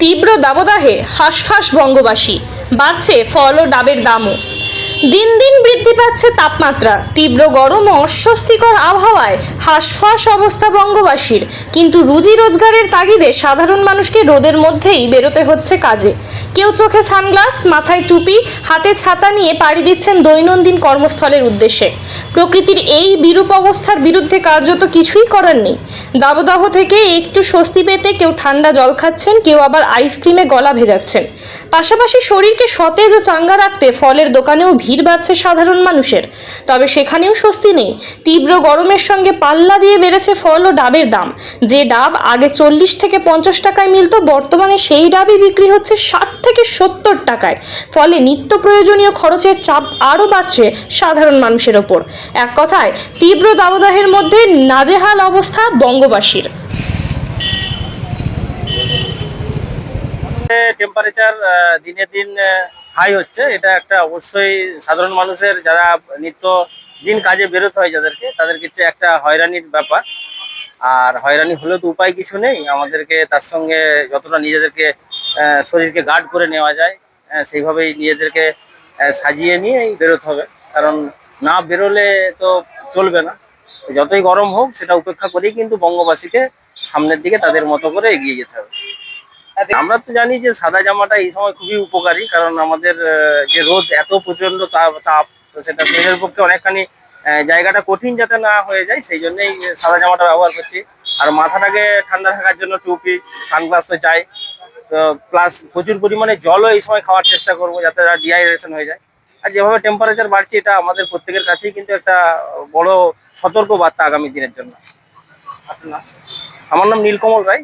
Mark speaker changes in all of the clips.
Speaker 1: তীব্র দাবদাহে হাঁসফাঁস বঙ্গবাসী, বাড়ছে ফল ও ডাবের দামও। দিন দিন বৃদ্ধি পাচ্ছে তাপমাত্রা, তীব্র গরম ও অস্বস্তিকর আবহাওয়ায় হাঁসফাঁস অবস্থা বঙ্গবাসীর। কিন্তু রুজি রোজগারের তাগিদে সাধারণ মানুষকে রোদের মধ্যেই বেরোতে হচ্ছে কাজে। কেউ চোখে সানগ্লাস, মাথায় টুপি, হাতে ছাতা নিয়ে পাড়ি দিচ্ছেন দৈনন্দিন কর্মস্থলের উদ্দেশ্যে। প্রকৃতির এই বিরূপ অবস্থার বিরুদ্ধে কার্যত কিছুই করার নেই। দাবদাহ থেকে একটু স্বস্তি পেতে কেউ ঠান্ডা জল খাচ্ছেন, কেউ আবার আইসক্রিমে গলা ভেজাচ্ছেন। পাশাপাশি শরীরকে সতেজ ও চাঙ্গা রাখতে ফলের দোকানেও ভিড় বাড়ছে সাধারণ মানুষের। তবে সেখানেও স্বস্তি নেই। তীব্র গরমের সঙ্গে পাল্লা দিয়ে বেড়েছে ফল ও ডাবের দাম। যে ডাব আগে 40 থেকে 50 টাকায় মিলত, বর্তমানে সেই ডাবই বিক্রি হচ্ছে 60 থেকে 70 টাকায়। ফলে নিত্য প্রয়োজনীয় খরচের চাপ আরও বাড়ছে সাধারণ মানুষের ওপর। এক কথায় তীব্র দাবদাহের মধ্যে নাজেহাল অবস্থা বঙ্গবাসীর।
Speaker 2: টেম্পারেচার দিনে দিন হাই হচ্ছে, এটা একটা অবশ্যই সাধারণ মানুষের যারা নিত্য দিন কাজে বেরোতে হয় তাদের ক্ষেত্রে একটা হয়রানির ব্যাপার। আর হয়রানি হলেও তো উপায় কিছু নেই, আমাদেরকে তার সঙ্গে যতটা নিজেদেরকে শরীরকে গার্ড করে নেওয়া যায় সেইভাবেই নিজেদেরকে সাজিয়ে নিয়েই বেরোতে হবে। কারণ না বেরোলে তো চলবে না। যতই গরম হোক সেটা উপেক্ষা করেই কিন্তু বঙ্গবাসীকে সামনের দিকে তাদের মতো করে এগিয়ে যেতে হবে। আমরা তো জানি যে সাদা জামাটা এই সময় খুবই উপকারী, কারণ আমাদের যে রোদ এত প্রচন্ড তাপ, তো সেটা শরীরের পক্ষে অনেকখানি জায়গাটা কঠিন যাতে না হয়ে যায়, সেই জন্যই সাদা জামাটা ব্যবহার করছি। আর মাথাটাকে ঠান্ডা থাকার জন্য টুপি, সানগ্লাস তো চাই। তো প্লাস প্রচুর পরিমাণে জলও এই সময় খাওয়ার চেষ্টা করবো যাতে ডিহাইড্রেশন হয়ে যায়। আর যেভাবে টেম্পারেচার বাড়ছে, এটা আমাদের প্রত্যেকের কাছেই কিন্তু একটা বড় সতর্ক বার্তা আগামী দিনের জন্য। আমার নাম নীলকমল রায়।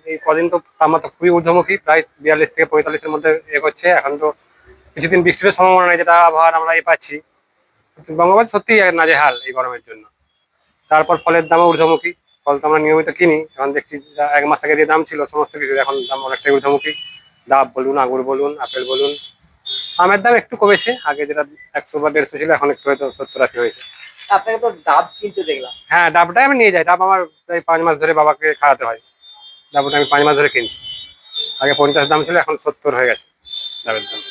Speaker 3: এই কদিন তো তাপমাত্রা খুবই ঊর্ধ্বমুখী, প্রায় 42 থেকে 45-এর মধ্যে করছে। এখন তো কিছুদিন বৃষ্টির সম্ভাবনা নেই, যেটা আবহাওয়া আমরা পাচ্ছি। বঙ্গবাসী সত্যি নাজেহাল এই গরমের জন্য। তারপর ফলের দামও ঊর্ধ্বমুখী। ফল তো আমরা নিয়মিত কিনি, এখন দেখছি 1 মাস আগে যে দাম ছিল সমস্ত কিছু, এখন দাম অনেকটাই ঊর্ধ্বমুখী। ডাব বলুন, আঙুর বলুন, আপেল বলুন। আমের দাম একটু কমেছে, আগে যেটা 100 বা 150 ছিল এখন একটু হয়তো 70-80 হয়েছে।
Speaker 2: আপনাকে তো ডাব কিনতে দেখলাম।
Speaker 3: হ্যাঁ, ডাবটাই আমি নিয়ে যাই। ডাব আমার প্রায় 5 মাস ধরে বাবাকে খাওয়াতে হয়। ডাবটা আমি 5 মাস ধরে কিনছি। আগে 50 দাম ছিল, এখন 70 হয়ে গেছে ডাবের দাম।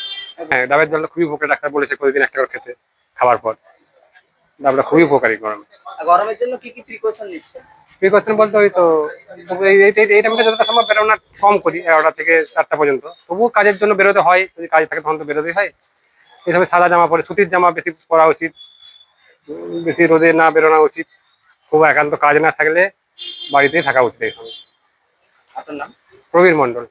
Speaker 3: হ্যাঁ, ডাবের জলটা খুবই উপকারী, ডাক্তার বলেছে প্রতিদিন একটা করে খেতে, খাবার পর। ডাবটা খুবই উপকারী গরমে।
Speaker 2: গরমের জন্য কি কি প্রিকশন নিচ্ছে?
Speaker 3: প্রিকশন বলতে ওই তো এই টাইমটা যতটা সম্ভব বেরোনা কম করি, 11টা থেকে 4টা পর্যন্ত। তবুও কাজের জন্য বেরোতে হয়, যদি কাজ থাকে তখন তো বেরোতেই হয়। এইভাবে সাদা জামা পরে, সুতির জামা বেশি পরা উচিত, বেশি রোদে না বেরোনো উচিত। খুব একান্ত কাজ না থাকলে বাড়িতেই থাকা উচিত এই সময়।
Speaker 2: আপনার নাম?
Speaker 3: প্রবীর মণ্ডল।